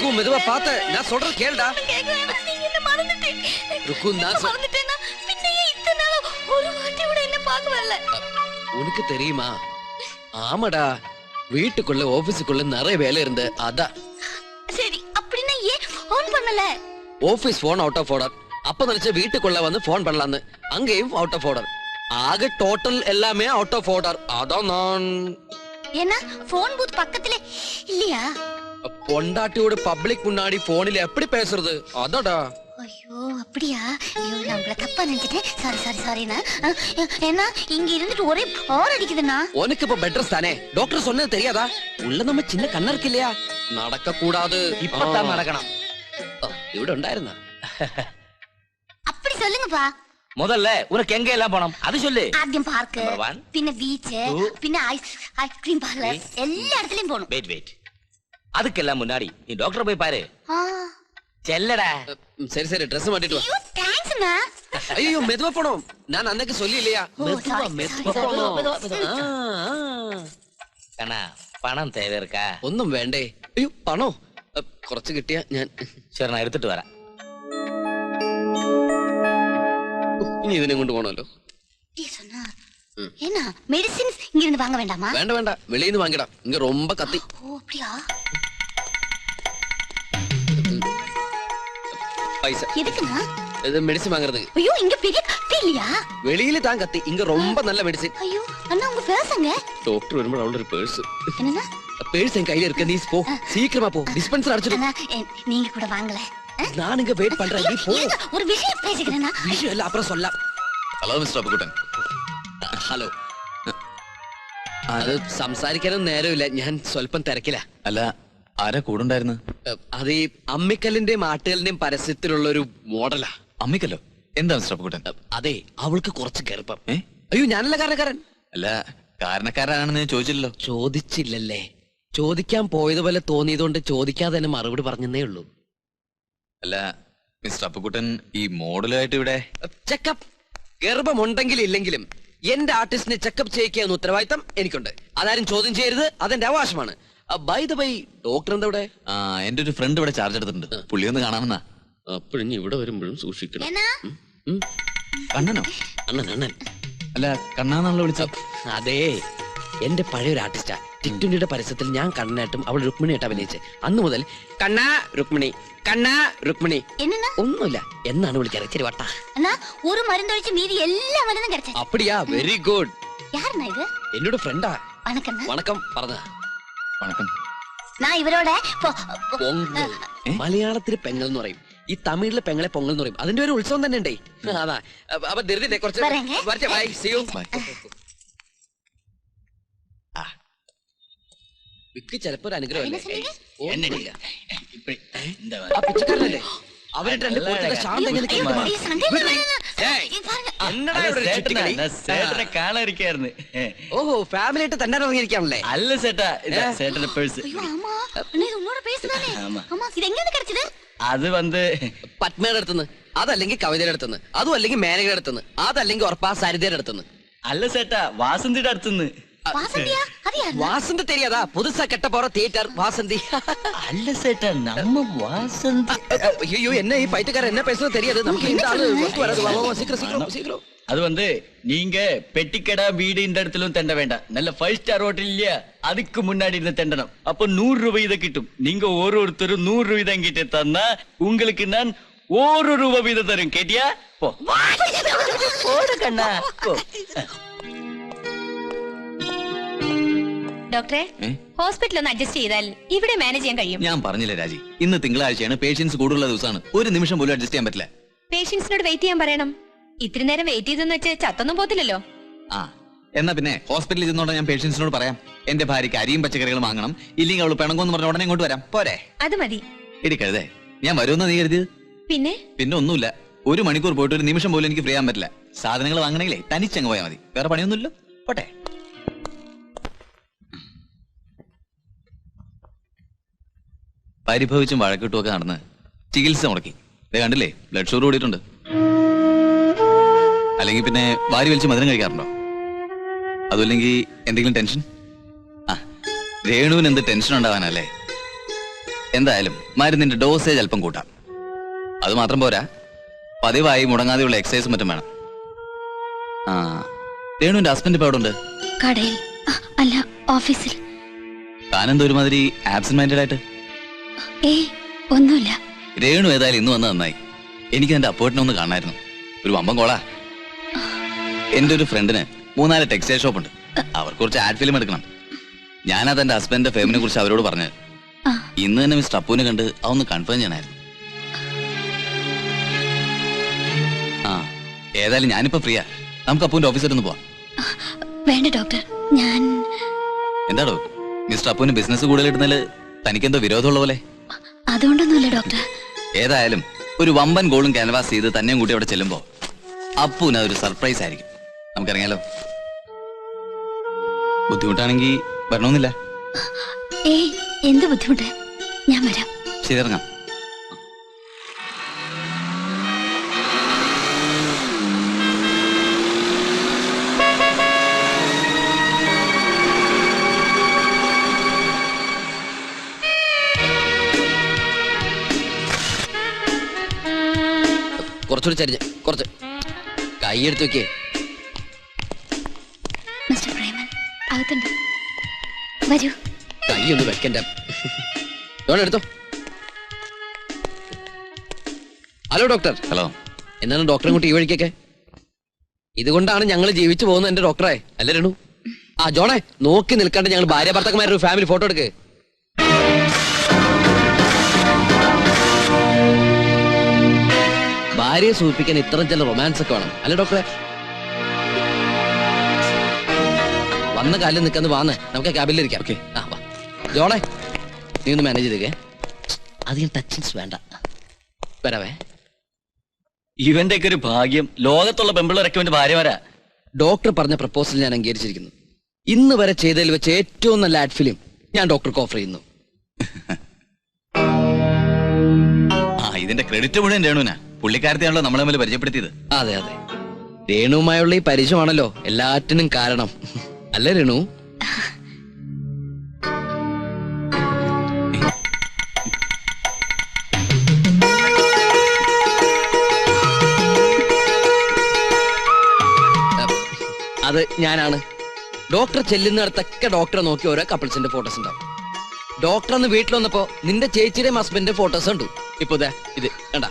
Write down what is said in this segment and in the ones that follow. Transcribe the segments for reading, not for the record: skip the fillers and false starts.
ருக்கு மெதுவா பாத்து நான் சொல்றது கேளுடா. ருக்கு நான் மறந்துட்டேனா பின்ன இத்தனை நாள் ஒரு வாட்டி கூட என்ன பார்க்க வரல. உனக்கு தெரியுமா? ஆமாடா, வீட்டுக்குள்ள ஆபீஸுக்குள்ள நிறைய வேலை இருந்து அதான். சரி அப்படின்னா ஏன் ஃபோன் பண்ணல? Office phone out of order. அப்ப நினைச்ச வீட்டுக்குள்ள வந்து போன் பண்ணலாம்னு, அங்கேயும் அவுட் ஆஃப் ஆர்டர். ஆக டோட்டல் எல்லாமே அவுட் ஆஃப் ஆர்டர். அதான் நான் ஏன்னா போன் பூத் பக்கத்துல இல்லையா? பொண்டாட்டியோட பப்ளிக் முன்னாடி போனில் எப்படி பேசுறது? அதான்டா. ஐயோ அப்படியா? ஐயோ நான் உங்களை தப்பா நினைச்சிட்டேன். சாரி சாரி சாரிண்ணா. ஏன்னா இங்க இருந்துட்டு ஒரே போர் அடிக்குதுண்ணா. உனக்கு இப்ப பெட்ரஸ் தானே? டாக்டர் சொன்னது தெரியாதா? உள்ள நம்ம சின்ன கண்ண இருக்கு இல்லையா, நடக்க கூடாது. இப்பதான் நடக்கணும். ഇവിടെ ഉണ്ടായിരുന്ന அப்படி சொல்லுங்கப்பா. முதல்ல உனக்கு எங்க எல்லாம் போனோம் அது சொல்லு. ஆദ്യം பார்க், பின்ன பீச், பின்ன ஐஸ்கிரீம் பார்லர், எல்லா இடத்துலயும் போணும். வெயிட் வெயிட், அதுக்கெல்லாம் முன்னாடி நீ டாக்டர் போய் பாரு. செல்லடா. சரி சரி, ட்ரெஸ் மாட்டிட்டு வா. ஐயோ தேங்க்ஸ்ண்ணா. ஐயோ மெதுவா போணும், நான் அன்னைக்கு சொல்லி இல்லையா? மெதுவா போணும். கண்ணா பணம் தேவை இருக்கா? ഒന്നും വേണ്ടേ? അയ്യോ പണോ? കുറച്ച് കിട്ടിയാ ഞാൻ. ശരി ഞാൻ എടുത്തിട്ട് വരാം. ഇനി ഇതിനെ കൊണ്ട് പോണല്ലോ. என்ன மெடிசின்ஸ் இங்க இருந்து வாங்க வேண்டாமா? വേണ്ട വേണ്ട, വെളിയിൽ നിന്ന് വാങ്ങിടാം. ഇങ്ങ ரொம்ப കത്തി. ஓ அப்படியா? പൈസ எதுக்குண்ணா? இது மெடிசின் வாங்குறது. ஐயோ இங்க பெரிய கத்தி இல்லையா? വെളിയിൽ தான் கத்தி, இங்க ரொம்ப நல்ல மெடிசின். ஐயோ அண்ணா உங்க பேசுங்க. டாக்டர் வரும்போது அவளோட ஒரு பேர்ஸ். என்னன்னா? பேர்ஸ் என் கையில இருக்கு, நீ போ சீக்கிரமா போ, டிஸ்பென்சர் அடிச்சிடு. அண்ணா நீங்க கூட வாங்கல. நான் இங்க வெயிட் பண்றேன், நீ போ. ஒரு விஷயம் பேசிக்கிறேன்னா. விஷயம் இல்ல அப்புறம் சொல்லலாம். Hello mister Appukuttan. ഹലോ. അത് സംസാരിക്കാനും നേരമില്ല, ഞാൻ സ്വല്പം തിരക്കില്ല. അല്ല, ആരാ കൂടെ ഉണ്ടായിരുന്നു? അത് ഈ അമ്മിക്കല്ലിന്റെയും ആട്ടുകലിന്റെയും പരസ്യത്തിലുള്ള ഒരു മോഡലാ. അമ്മിക്കല്ലോ? എന്താ മിസ്റ്റർ അപ്പുകുട്ടൻ? അതെ, അവൾക്ക് കുറച്ച് ഗർഭം. അയ്യോ ഞാനല്ല കാരണക്കാരൻ. അല്ല, കാരണക്കാരാണെന്ന് ഞാൻ ചോദിച്ചില്ലല്ലോ. ചോദിച്ചില്ലല്ലേ? ചോദിക്കാൻ പോയതുപോലെ തോന്നിയതുകൊണ്ട് ചോദിക്കാതെ തന്നെ മറുപടി പറഞ്ഞേ ഉള്ളൂ. അല്ല മിസ്റ്റർ അപ്പുകുട്ടൻ ഈ മോഡലുമായിട്ട് ഇവിടെ ചെക്കപ്പ് ഗർഭമുണ്ടെങ്കിലും ഇല്ലെങ്കിലും എന്റെ ആർട്ടിസ്റ്റിനെ ചെക്കപ്പ് ചെയ്യിക്കാവുന്ന ഉത്തരവാദിത്തം എനിക്കുണ്ട്. അതാരും ചോദ്യം ചെയ്യരുത്, അതെന്റെ അവകാശമാണ്. ബൈ ദ ബൈ, ഡോക്ടർ എന്താ ഇവിടെ? എന്റെ ഒരു ഫ്രണ്ട് ഇവിടെ ചാർജ് എടുത്തിട്ടുണ്ട്, പുള്ളി ഒന്ന് കാണാമെന്നാ. അപ്പോഴും ഇവിടെ വരുമ്പോഴും സൂക്ഷിക്കണം. കണ്ണനോ? അണ്ണൻ അണ്ണൻ. അല്ല, കണ്ണാന്നാണല്ലോ വിളിച്ച. അതെ, എന്റെ പഴയൊരു ആർട്ടിസ്റ്റാ. ടിക്ടുണ്ടിയുടെ പരസ്യത്തിൽ ഞാൻ കണ്ണനായിട്ടും അവൾ രുക്മിണിയായിട്ട് അഭിനയിച്ച്. അന്ന് മുതൽ കണ്ണാ രുക്മിണി കണ്ണാ രുക്മിണി. ഒന്നുമില്ല എന്നാണ് വിളിക്കാറ്. ശരി വട്ടാ. ഒരു മരുന്നൊഴിച്ച് മീതി എല്ലാ മരുന്നും കിടച്ചു. அப்படியா? Very good. யாருண்ணா இது? എന്നോട് ഫ്രണ്ടാ. വണക്കം. വണക്കം പറഞ്ഞ. വണക്കം. நான் இவரோட പൊങ്കൽ. മലയാളത്തിൽ പെങ്ങൽ എന്ന് പറയും, ഈ തമിഴിലെ പെങ്ങളെ പൊങ്കൽ എന്ന് പറയും. അതിന്റെ ഒരു ഉത്സവം തന്നെ ഉണ്ടേ. അതാ അപ്പൊ ധൃതിന്റെ കുറച്ച് വരട്ടെ. By, see you. വിക്ക് ചിലപ്പോ ഒരു അനുഗ്രഹമല്ലേ? ആ പിച്ചക്കാരനല്ലേ? അവരുടെ രണ്ട് പോലത്തെ ശാന്ത എങ്ങനെ കാണാതിരിക്കായിരുന്നു. ഓഹോ, ഫാമിലി ആയിട്ട് തന്നെ ഇറങ്ങിയിരിക്കാണല്ലേ? അല്ല ചേട്ടാ, ചേട്ടന്റെ പേഴ്സ്. അത് വന്ന് പത്മയുടെ അടുത്തുനിന്ന്, അതല്ലെങ്കിൽ കവിതയുടെ അടുത്തുനിന്ന്, അതും അല്ലെങ്കിൽ മേനകയുടെ അടുത്തുനിന്ന്, അതല്ലെങ്കിൽ ഉറപ്പാ സരിതയുടെ അടുത്തുനിന്ന്. അല്ല ചേട്ടാ, വാസന്തിയുടെ അടുത്തുനിന്ന്. வாசந்தி தெரியாதா? புதுசா கெட்ட போற தியேட்டர் வாசந்தி. அல்ல சேட்டா, நம்ம வாசந்தி. ஐயோ என்ன ഈ പൈറ്റക്കാരൻ என்ன பேசுறது தெரியாது நமக்கு. இந்த ஆளு வந்து வராது. வா வா சீக்கிரம் சீக்கிரம் சீக்கிரம். அது வந்து நீங்க பெட்டிக்கடா வீடு இந்த இடத்திலும் தண்ட வேண்டாம். நல்ல 5 ஸ்டார் ஹோட்டல் இல்லையா, அதுக்கு முன்னாடி இருந்து தண்டனம். அப்ப 100 ரூபாய் இதை கிட்டும். நீங்க ஒருத்தரும் 100 ரூபாய் தான் கிட்ட தந்தா உங்களுக்கு நான் 1 ரூபாய் வீதம் தரும். கேட்டியா? போ போடு கண்ணா போ. ഡോക്ടറെ, ഹോസ്പിറ്റൽ ഒന്ന് അഡ്ജസ്റ്റ് ചെയ്താൽ ഇവിടെ മാനേജ് ചെയ്യാൻ കഴിയും. ഞാൻ പറഞ്ഞില്ലേ രാജി, ഇന്ന് തിങ്കളാഴ്ചയാണ്, പേഷ്യൻസ് കൂടുതലുള്ള ദിവസമാണ്. ഒരു നിമിഷം പോലും അഡ്ജസ്റ്റ് ചെയ്യാൻ പറ്റില്ല. പേഷ്യൻസിനോട് വെയിറ്റ് ചെയ്യാൻ പറയണം. ഇത്തിരി നേരം വെയിറ്റ് ചെയ്തെന്ന് വെച്ച് ചത്തൊന്നും പോത്തില്ലല്ലോ. എന്നാ പിന്നെ ഹോസ്പിറ്റലിൽ ചെന്നോണ്ട് ഞാൻ പേഷ്യൻസിനോട് പറയാം, എന്റെ ഭാര്യക്ക് അരിയും പച്ചക്കറികളും വാങ്ങണം, ഇല്ലെങ്കിൽ അവള് പിണങ്ങോന്ന് പറഞ്ഞ ഉടനെ ഇങ്ങോട്ട് വരാം. പോരെ? അത് മതി. ഇടി കഴുതേ, ഞാൻ വരുമെന്ന് നീ കരുതിയത്? പിന്നെ ഒന്നുമില്ല, 1 മണിക്കൂർ പോയിട്ട് ഒരു നിമിഷം പോലും എനിക്ക് ഫ്രീ ആകാൻ പറ്റില്ല. സാധനങ്ങൾ വാങ്ങണമെങ്കിലേ തനിച്ചങ്ങ് പോയാൽ മതി, വേറെ പണിയൊന്നുമില്ലോ. പോട്ടെ. പരിഭവിച്ചും വഴക്കിട്ടും ഒക്കെ നടന്ന് ചികിത്സ മുടക്കി. കണ്ടില്ലേ, ബ്ലഡ് ഷുഗർ കൂടിയിട്ടുണ്ട്. അല്ലെങ്കിൽ പിന്നെ വാരി വലിച്ച് മധുരം കഴിക്കാറുണ്ടോ? അതുമില്ലെങ്കിൽ എന്തെങ്കിലും ടെൻഷൻ? രേണുവിന് എന്ത് ടെൻഷൻ ഉണ്ടാവാനല്ലേ? എന്തായാലും മരുന്നിന്റെ ഡോസേജ് അല്പം കൂട്ടാം. അത് മാത്രം പോരാ, പതിവായി മുടങ്ങാതെയുള്ള എക്സസൈസും മറ്റും വേണം. ആ, രേണുവിന്റെ ഹസ്ബൻഡ് ഇപ്പൊ അവിടെ ഉണ്ട്? കടയിൽ അല്ല, ഓഫീസിൽ. താനെന്തോ ഒരുമാതിരി ആബ്സെന്റ് മൈൻഡഡ് ആയിട്ട്. ഏയ് ഒന്നുമില്ല. രേണു ഏതായാലും ഇന്ന് വന്ന് നന്നായി. എനിക്ക് എന്റെ അപ്പോയിന്റ്മെന്റ് ഒന്ന് കാണായിരുന്നു. ഒരു വമ്പൻ കോളാ. എന്റെ ഒരു ഫ്രണ്ടിന് 3-4 ടെക്സ്റ്റൈൽ ഷോപ്പ് ഉണ്ട്. അവർക്ക് കുറച്ച് ആഡ് ഫിലിം എടുക്കണം. ഞാനത് എന്റെ ഹസ്ബൻഡിന്റെ ഫേമിനെ കുറിച്ച് അവരോട് പറഞ്ഞത്. ഇന്ന് തന്നെ മിസ്റ്റർ അപ്പുവിനെ കണ്ട് അതൊന്ന് കൺഫേം ചെയ്യണമായിരുന്നു. ആ, ഏതായാലും ഞാനിപ്പോ ഫ്രീയാ. നമുക്ക് അപ്പുവിന്റെ ഓഫീസിൽ ഒന്ന് പോവാം. വേണ്ട ഡോക്ടർ, ഞാൻ... എന്താടോ മിസ്റ്റർ അപ്പുവിന് ബിസിനസ് കൂടുതൽ ഇടുന്നതിൽ തനിക്കെന്തോ വിരോധമുള്ള പോലെ? അതുകൊണ്ടൊന്നുമില്ല ഡോക്ടർ. ഏതായാലും ഒരു വമ്പൻ ഗോളും ക്യാൻവാസ് ചെയ്ത് തന്നെയും കൂട്ടി അവിടെ ചെല്ലുമ്പോ അപ്പുവിന് അതൊരു സർപ്രൈസ് ആയിരിക്കും. നമുക്കറിയാലോ. ബുദ്ധിമുട്ടാണെങ്കിൽ വരണമെന്നില്ല. ഏയ് എന്ത് ബുദ്ധിമുട്ട്, ഞാൻ വരാം. ശരി, ഇറങ്ങാം. കുറച്ചുകൂടി ചരിഞ്ഞ്, കുറച്ച് കൈ എടുത്ത് വെക്കേ. മിസ്റ്റർ പ്രേമൻ അകത്തുണ്ട്, വരൂ. കൈ ഒന്ന് വെക്കണ്ട. എടുത്തോ. Hello doctor. ഹലോ. എന്താണ് ഡോക്ടറെ കൂട്ടി ഈ വഴിക്കൊക്കെ? ഇതുകൊണ്ടാണ് ഞങ്ങൾ ജീവിച്ചു പോകുന്നത് എന്റെ ഡോക്ടറെ, അല്ലേ രേണു? ആ ജോണേ, നോക്കി നിൽക്കാണ്ട് ഞങ്ങൾ ഭാര്യ ഭർത്താക്കന്മാരുടെ ഒരു ഫാമിലി ഫോട്ടോ എടുക്ക്. ഭാര്യയെ സൂചിപ്പിക്കാൻ ഇത്തരം ചില റൊമാൻസ് ഒക്കെ വേണം, അല്ലേ ഡോക്ടറെ? വന്ന കാലിൽ നിൽക്കാന്ന് വാന്ന് നമുക്ക് ക്യാബിനിലിരിക്കാം. ഓക്കെ. ആ വാ ജോണേ, നീ ഒന്ന് മാനേജ് ചെയ്തേ. അധികം ടച്ചിങ്സ് വേണ്ട. വരാവേ. ഇവന്റെ ഒക്കെ ഒരു ഭാഗ്യം, ലോകത്തുള്ള പെമ്പിളൊക്കെ ഇവന്റെ ഭാര്യമാരാ. ഡോക്ടർ പറഞ്ഞ പ്രപ്പോസൽ ഞാൻ അംഗീകരിച്ചിരിക്കുന്നു. ഇന്ന് വരെ ചെയ്തതിൽ വെച്ച് ഏറ്റവും നല്ല ആഡ് ഫിലിം ഞാൻ ഡോക്ടർക്ക് ഓഫർ ചെയ്യുന്നു. ആ, ഇതിന്റെ ക്രെഡിറ്റ് മുഴുവൻ രേണുവിനാ. പുള്ളിക്കാരത്തെയാണല്ലോ നമ്മളെ തമ്മിൽ പരിചയപ്പെടുത്തിയത്. അതെ അതെ, രേണുവുമായുള്ള ഈ പരിചയമാണല്ലോ എല്ലാറ്റിനും കാരണം, അല്ലേ രേണു? അത് ഞാനാണ്. ഡോക്ടർ ചെല്ലുന്നിടത്തൊക്കെ ഡോക്ടറെ നോക്കി ഓരോ കപ്പിൾസിന്റെ ഫോട്ടോസ് ഉണ്ടാവും. ഡോക്ടർ അന്ന് വീട്ടിൽ വന്നപ്പോ നിന്റെ ചേച്ചിയുടെയും ഹസ്ബൻഡിന്റെ ഫോട്ടോസ് ഉണ്ട്. ഇപ്പൊ ഇത് കണ്ട.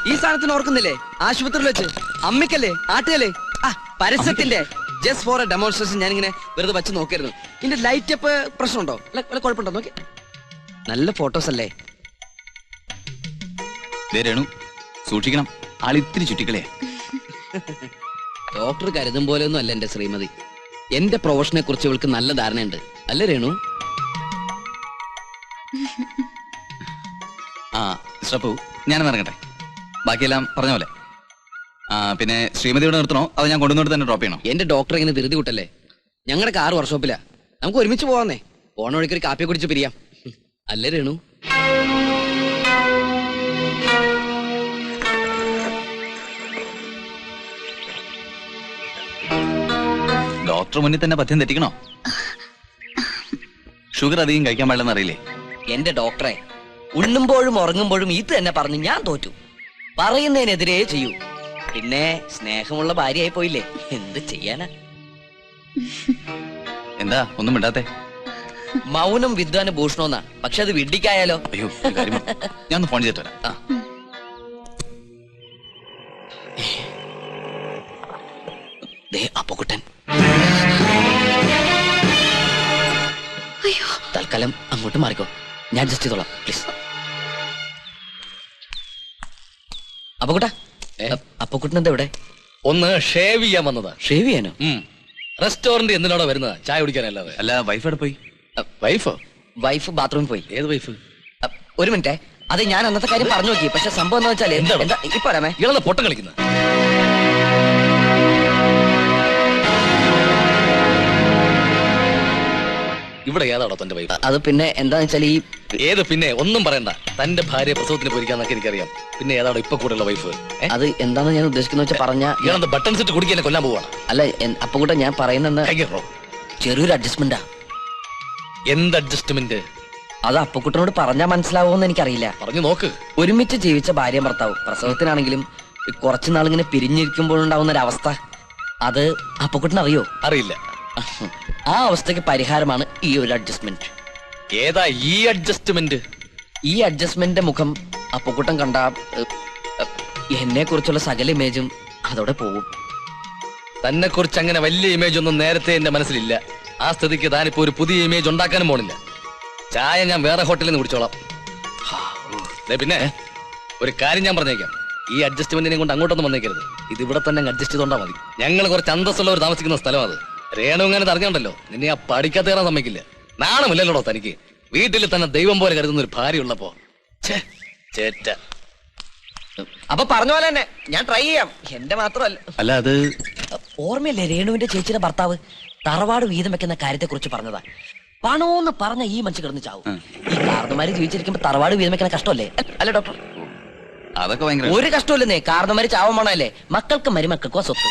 ഈ സ്ഥാനത്തിന് ഓർക്കുന്നില്ലേ, ആശുപത്രിയിൽ വെച്ച് അമ്മയ്ക്കല്ലേ ആട്ടുകല്ലേ ആ പരസ്യത്തിന്റെ ജസ്റ്റ് ഫോർ എ ഡെമോൺസ്ട്രേഷൻ ഞാൻ ഇങ്ങനെ വെറുതെ വെച്ച് നോക്കായിരുന്നു. ഇതിന്റെ ലൈറ്റ് അപ്പ് പ്രശ്നമുണ്ടോ, കുഴപ്പമുണ്ടോ നോക്കി? നല്ല ഫോട്ടോസ് അല്ലേ? രേണു സൂക്ഷിക്കണം, ആളിത്തിരി ചുറ്റിക്കളയാ. ഡോക്ടർ കരുതും പോലെയൊന്നും അല്ല എന്റെ ശ്രീമതി. എന്റെ പ്രൊഫഷനെ കുറിച്ച് ഇവൾക്ക് നല്ല ധാരണയുണ്ട്, അല്ലേ രേണു? ആ മിസ്റ്റർ അപ്പു, ഞാനൊന്ന് ഇറങ്ങട്ടെ. ബാക്കിയെല്ലാം പറഞ്ഞ പോലെ. പിന്നെ ശ്രീമതിയോട് നിർത്തണോ അത് ഞാൻ കൊണ്ടുവന്നിട്ട് തന്നെ ഡ്രോപ്പ് ചെയ്യണോ? എന്റെ ഡോക്ടർ ഇങ്ങനെ ധൃതി കൂട്ടല്ലേ. ഞങ്ങളുടെ കാർ വർക്ക്ഷോപ്പിലാ, നമുക്ക് ഒരുമിച്ച് പോവാന്നേ. പോണ വഴിക്കൊരു കാപ്പി കുടിച്ച് പിരിയാം, അല്ലേ രേണു? ഡോക്ടർ മുന്നിൽ തന്നെ പഥ്യം തെറ്റിക്കണോ? ഷുഗർ അധികം കഴിക്കാൻ പാടില്ലെന്ന് അറിയില്ലേ? എന്റെ ഡോക്ടറെ, ഉണ്ണുമ്പോഴും ഉറങ്ങുമ്പോഴും ഇത് തന്നെ പറഞ്ഞു ഞാൻ തോറ്റു. പറയുന്നതിനെതിരെ ചെയ്യൂ. പിന്നെ സ്നേഹമുള്ള ഭാര്യയായി പോയില്ലേ, എന്ത് ചെയ്യാനാ? എന്താ ഒന്നും മിണ്ടാത്തെ? മൗനം വിദ്വാന് ഭൂഷണമെന്നാ, പക്ഷെ അത് വിഡ്ഢിക്കായാലോ? അയ്യോ, ഒരു കാര്യം പറ. ഞാൻ ഒന്ന് ഫോൺ ചെയ്തിട്ട് വരാം. അപ്പുകുട്ടൻ തൽക്കാലം അങ്ങോട്ട് മാറിക്കോ, ഞാൻ അഡ്ജസ്റ്റ് ചെയ്തോളാം പ്ലീസ്. അപ്പുകുട്ട, അപ്പുകുട്ടൻ എന്താ ഇവിടെ? ഒന്ന് ഷേവ് ചെയ്യാൻ വന്നതാ. ഷേവ് ചെയ്യാനോ? റെസ്റ്റോറന്റ് എന്തിനാണോ വരുന്നത്, ചായ കുടിക്കാനല്ലാതെ? അല്ല, വൈഫ് എവിടെ പോയി? വൈഫോ? വൈഫ് ബാത്റൂമിൽ പോയി. ഏത് വൈഫ്? ഒരു മിനിറ്റേ, അത് ഞാൻ അന്നത്തെ കാര്യം പറഞ്ഞു നോക്കി. പക്ഷെ സംഭവം എന്താ വെച്ചാല് എന്താ ഇപ്പൊ പറയാമേ, ഇയാളെ പൊട്ടം കളിക്കുന്ന. ഇവിടെ ഏതാണോ തന്റെ വൈഫ്? അത് പിന്നെ എന്താന്ന് വെച്ചാൽ ഈ ഏത് പിന്നെ ഒന്നും പറയണ്ട. തന്റെ ഭാര്യ പ്രസവത്തിന് പോയിരിക്കാന്നൊക്കെ എനിക്കറിയാം. പിന്നെ ഏതാണോ ഇപ്പൊ കൂടെയുള്ള വൈഫ്? അത് എന്താന്ന് ഞാൻ ഉദ്ദേശിക്കുന്ന വെച്ചാൽ പറഞ്ഞ ഇയാളെന്താ ബട്ടൺ സെറ്റ് കുടിക്കാൻ കൊല്ലാൻ പോവാണ്? അല്ല അപ്പുകുട്ട, ഞാൻ പറയുന്ന കയ്യറോ ചെറിയൊരു അഡ്ജസ്റ്റ്മെന്റാ. എന്ത് അഡ്ജസ്റ്റ്മെന്റ്? അത് അപ്പുക്കുട്ടനോട് പറഞ്ഞാൽ മനസ്സിലാവുമെന്ന് എനിക്കറിയില്ല. പറഞ്ഞു നോക്ക്. ഒരുമിച്ച് ജീവിച്ച ഭാര്യ ഭർത്താവ് പ്രസവത്തിനാണെങ്കിലും കുറച്ചു നാളിങ്ങനെ പിരിഞ്ഞിരിക്കുമ്പോഴുണ്ടാവുന്ന ഒരവസ്ഥ, അത് അപ്പുക്കുട്ടൻ അറിയോ? അറിയില്ല. ആ അവസ്ഥയ്ക്ക് പരിഹാരമാണ് ഈ ഒരു അഡ്ജസ്റ്റ്മെന്റ്. ഏതാ ഈ അഡ്ജസ്റ്റ്മെന്റ്? ഈ അഡ്ജസ്റ്റ്മെന്റിന്റെ മുഖം അപ്പുക്കുട്ടൻ കണ്ട എന്നെ കുറിച്ചുള്ള സകല ഇമേജും അതോടെ പോകും. തന്നെ കുറിച്ച് അങ്ങനെ വലിയ ഇമേജ് ഒന്നും നേരത്തെ എന്റെ മനസ്സിലില്ല. ആ സ്ഥിതിക്ക് താനിപ്പോ ഒരു പുതിയ ഇമേജ് ഉണ്ടാക്കാനും പോണില്ല. ചായ ഞാൻ വേറെ ഹോട്ടലിൽ നിന്ന് കുടിച്ചോളാം. പിന്നെ ഒരു കാര്യം ഞാൻ പറഞ്ഞേക്കാം, ഈ അഡ്ജസ്റ്റ്മെന്റിനെ കൊണ്ട് അങ്ങോട്ടൊന്നും വന്നേക്കരുത്. ഇത് ഇവിടെ തന്നെ അഡ്ജസ്റ്റ് ചെയ്തോണ്ടാ മതി. ഞങ്ങൾ കുറച്ച് അന്തസ്സുള്ളവർ താമസിക്കുന്ന സ്ഥലം അത്. രേണു അങ്ങനെ അറിഞ്ഞോണ്ടല്ലോ, നിന്നെ ആ പഠിക്കാത്ത കയറാൻ സമ്മതിക്കില്ല. നാണമില്ലല്ലോടോ തനിക്ക്? വീട്ടിൽ തന്നെ ദൈവം പോലെ കരുതുന്ന ഒരു ഭാര്യ ഉള്ളപ്പോ. ചേറ്റ. അപ്പൊ പറഞ്ഞ പോലെ തന്നെ ഞാൻ ട്രൈ ചെയ്യാം. എന്റെ മാത്രമല്ല. അല്ല, അത് ഓർമ്മയില്ലേ രേണുവിന്റെ ചേച്ചിയുടെ ഭർത്താവ് തറവാട് വീതം വെക്കുന്ന കാര്യത്തെ കുറിച്ച് പറഞ്ഞതാ. പണോന്ന് പറഞ്ഞ ഈ മനുഷ്യ കിടന്ന് ചാവും. ഈ കാർന്നമാര് ജീവിച്ചിരിക്കുമ്പോ തറവാട് വീതം വെക്കുന്ന കഷ്ടമല്ലേ? അല്ല ഡോക്ടർ? അതൊക്കെ ഭയങ്കര ഒരു കഷ്ടമില്ലെന്നേ. കാർന്നമാര് ചാവാൻ വേണമല്ലേ? മക്കൾക്കും മരുമക്കൾക്കും സ്വത്ത്.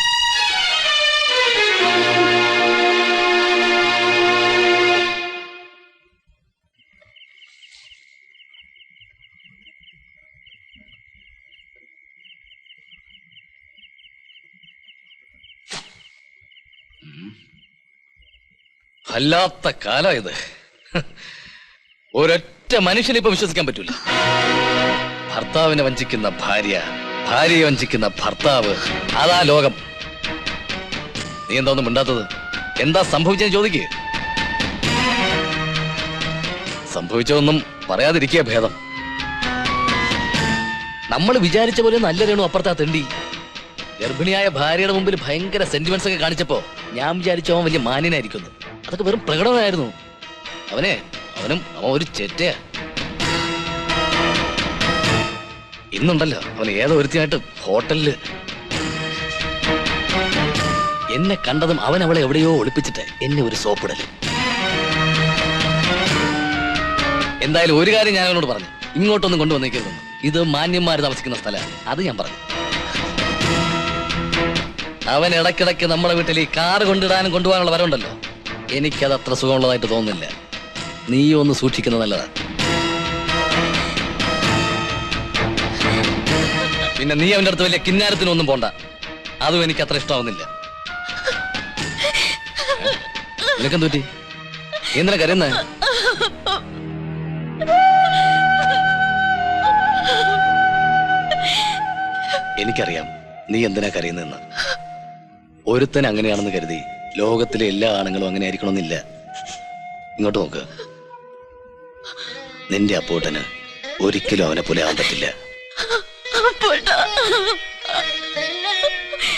അല്ലാത്ത കാലം ഇത്. ഒരൊറ്റ മനുഷ്യനെ ഇപ്പൊ വിശ്വസിക്കാൻ പറ്റൂല. ഭർത്താവിനെ വഞ്ചിക്കുന്ന ഭാര്യ, ഭാര്യയെ വഞ്ചിക്കുന്ന ഭർത്താവ്, അതാ ലോകം. നീ എന്താ ഒന്നും മിണ്ടാത്തത്? എന്താ സംഭവിച്ചെന്ന് ചോദിക്കേ. സംഭവിച്ചതൊന്നും പറയാതിരിക്കുക ഭേദം. നമ്മൾ വിചാരിച്ച പോലെ നല്ല രേണു അപ്പുറത്താ തെണ്ടി. ഗർഭിണിയായ ഭാര്യയുടെ മുമ്പിൽ ഭയങ്കര സെന്റിമെന്റ്സ് ഒക്കെ കാണിച്ചപ്പോ ഞാൻ വിചാരിച്ചു അവൻ വലിയ മാന്യനായിരിക്കുന്നു. അതൊക്കെ വെറും പ്രകടനമായിരുന്നു. അവൻ ഒരു ചെറ്റയാ. ഇന്നുണ്ടല്ലോ അവൻ ഏതോ ഒരുത്തിയായിട്ട് ഹോട്ടലില് എന്നെ കണ്ടതും അവൻ അവളെ എവിടെയോ ഒളിപ്പിച്ചിട്ട് എന്നെ ഒരു സോപ്പിടല്. എന്തായാലും ഒരു കാര്യം ഞാൻ അവനോട് പറഞ്ഞു, ഇങ്ങോട്ടൊന്നും കൊണ്ടുവന്നേക്കരുതെന്ന്. ഇത് മാന്യന്മാർ താമസിക്കുന്ന സ്ഥലമാണ്. അത് ഞാൻ പറഞ്ഞു. അവൻ ഇടയ്ക്കിടയ്ക്ക് നമ്മുടെ വീട്ടിൽ ഈ കാറ് കൊണ്ടിടാനും കൊണ്ടുപോകാനുള്ള വരവുണ്ടല്ലോ, എനിക്കത് അത്ര സുഖമുള്ളതായിട്ട് തോന്നുന്നില്ല. നീ ഒന്ന് സൂക്ഷിക്കുന്നത് നല്ലതാ. പിന്നെ നീ അവന്റെ അടുത്ത് വലിയ കിന്നാരത്തിനൊന്നും പോണ്ട. അതും എനിക്ക് അത്ര ഇഷ്ടമാവുന്നില്ല. നിനക്കെന്ത് പറ്റി? നീ എന്തിനാ കരയുന്നേ? എനിക്കറിയാം നീ എന്തിനാ കരയുന്നെന്ന്. ഒരുത്തൻ അങ്ങനെയാണെന്ന് കരുതി ലോകത്തിലെ എല്ലാ ആണുങ്ങളും അങ്ങനെ ആയിരിക്കണമെന്നില്ല. ഇങ്ങോട്ട് നോക്ക്. നിന്റെ അപ്പൂട്ടന് ഒരിക്കലും അവനെ പോലെ ആവാൻ പറ്റില്ല.